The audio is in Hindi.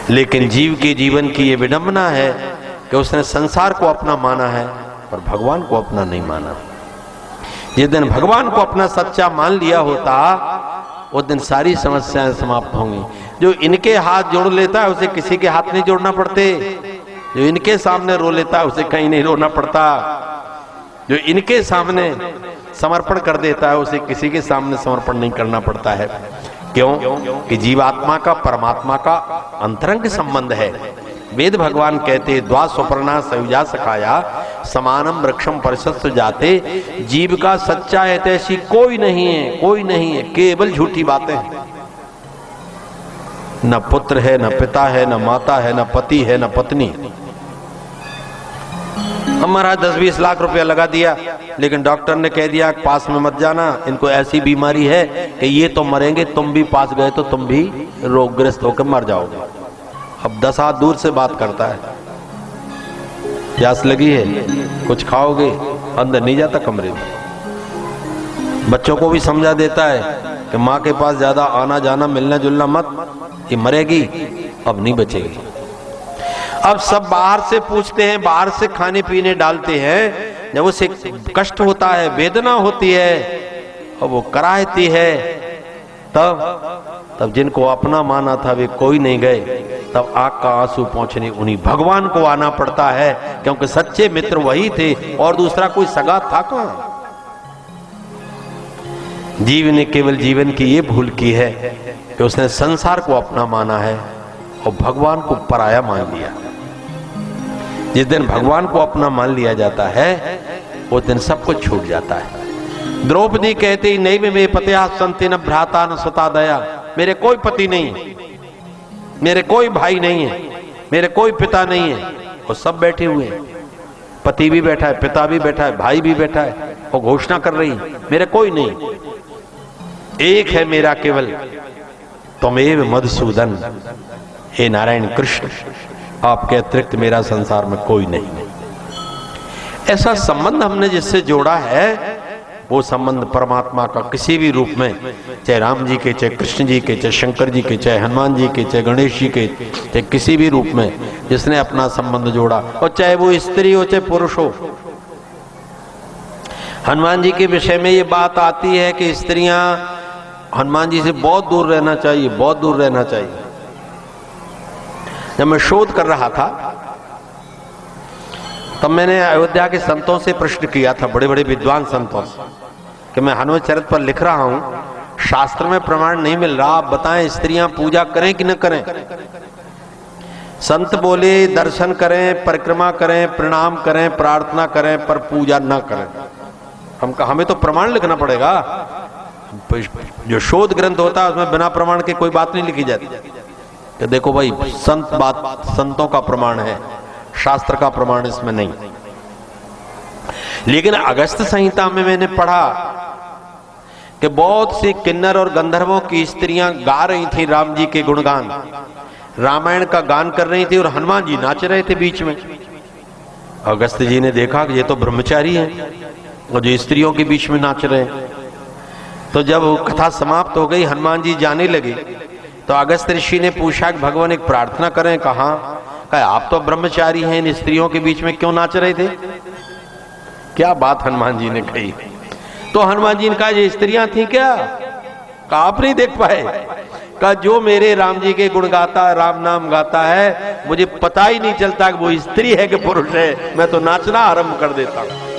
लेकिन जीव के जीवन की ये विडंबना है कि उसने संसार को अपना माना है पर भगवान को अपना नहीं माना। जिस दिन भगवान को अपना सच्चा मान लिया होता उस दिन सारी समस्याएं समाप्त होंगी। जो इनके हाथ जोड़ लेता है उसे किसी के हाथ नहीं जोड़ना पड़ते, जो इनके सामने रो लेता है उसे कहीं नहीं रोना पड़ता, जो इनके सामने समर्पण कर देता है उसे किसी के सामने समर्पण नहीं करना पड़ता है। क्यों? कि जीवात्मा का परमात्मा का अंतरंग संबंध है। वेद भगवान कहते द्वा स्वपर्णा सयुजा सखाया समानम वृक्षम परिषद जाते। जीव का सच्चा ऐसी कोई नहीं है, कोई नहीं है, केवल झूठी बातें हैं। न पुत्र है, न पिता है, न माता है, न पति है, न पत्नी। हमारा 10-20 लाख रुपया लगा दिया, लेकिन डॉक्टर ने कह दिया पास में मत जाना, इनको ऐसी बीमारी है कि ये तो मरेंगे, तुम भी पास गए तो तुम भी रोगग्रस्त होकर मर जाओगे। अब 10 हाथ दूर से बात करता है, प्यास लगी है, कुछ खाओगे, अंदर नहीं जाता कमरे में। बच्चों को भी समझा देता है कि माँ के पास ज्यादा आना जाना मिलना जुलना मत, ये मरेगी, अब नहीं बचेगी। अब सब बाहर से पूछते हैं, बाहर से खाने पीने डालते हैं। जब उसे कष्ट होता है, वेदना होती है और वो कराहती है, तब जिनको अपना माना था वे कोई नहीं गए, तब आग का आंसू पहुंचने उन्हीं भगवान को आना पड़ता है, क्योंकि सच्चे मित्र वही थे और दूसरा कोई सगा था कहां। जीव ने केवल जीवन की ये भूल की है कि उसने संसार को अपना माना है और भगवान को पराया मान लिया। जिस दिन भगवान को अपना मान लिया जाता है उस दिन सब कुछ छूट जाता है। द्रौपदी कहती ही नहीं में पत्या संति न भ्राता न सुता दया। मेरे कोई पति नहीं है, मेरे कोई भाई नहीं है, मेरे कोई पिता नहीं है। वो सब बैठे हुए हैं, पति भी बैठा है, पिता भी बैठा है, भाई भी बैठा है। वो घोषणा कर रही मेरे कोई नहीं, एक है मेरा केवल, तुमेव मधुसूदन। हे नारायण कृष्ण, आपके अतिरिक्त मेरा संसार में कोई नहीं। ऐसा संबंध हमने जिससे जोड़ा है वो संबंध परमात्मा का किसी भी रूप में, चाहे राम जी के, चाहे कृष्ण जी के, चाहे शंकर जी के, चाहे हनुमान जी के, चाहे गणेश जी के, चाहे किसी भी रूप में जिसने अपना संबंध जोड़ा, और चाहे वो स्त्री हो चाहे पुरुष हो। हनुमान जी के विषय में ये बात आती है कि स्त्रियां हनुमान जी से बहुत दूर रहना चाहिए, बहुत दूर रहना चाहिए। जब मैं शोध कर रहा था तब मैंने अयोध्या के संतों से प्रश्न किया था, बड़े बड़े विद्वान संतों से, कि मैं हनुमचरित पर लिख रहा हूं, शास्त्र में प्रमाण नहीं मिल रहा, आप बताएं स्त्रियां पूजा करें कि न करें। संत बोले दर्शन करें, परिक्रमा करें, प्रणाम करें, प्रार्थना करें, पर पूजा न करें। हम कहा हमें तो प्रमाण लिखना पड़ेगा। जो शोध ग्रंथ होता है उसमें बिना प्रमाण के कोई बात नहीं लिखी जाती। कि देखो भाई, संतों का प्रमाण है, शास्त्र का प्रमाण इसमें नहीं। लेकिन अगस्त संहिता में मैंने पढ़ा कि बहुत सी किन्नर और गंधर्वों की स्त्रियां गा रही थी राम जी के गुणगान, रामायण का गान कर रही थी और हनुमान जी नाच रहे थे बीच में। अगस्त जी ने देखा कि ये तो ब्रह्मचारी हैं और जो स्त्रियों के बीच में नाच रहे हैं। तो जब कथा समाप्त हो गई, हनुमान जी जाने लगे, तो अगस्त ऋषि ने पूछा कि भगवान एक प्रार्थना करें। कहा आप तो ब्रह्मचारी हैं, इन स्त्रियों के बीच में क्यों नाच रहे थे? क्या बात हनुमान जी ने कही। तो हनुमान जी ने कहा ये स्त्रियां थी क्या? कहा आप नहीं देख पाए? कहा जो मेरे राम जी के गुण गाता, राम नाम गाता है, मुझे पता ही नहीं चलता कि वो स्त्री है कि पुरुष है, मैं तो नाचना आरंभ कर देता हूं।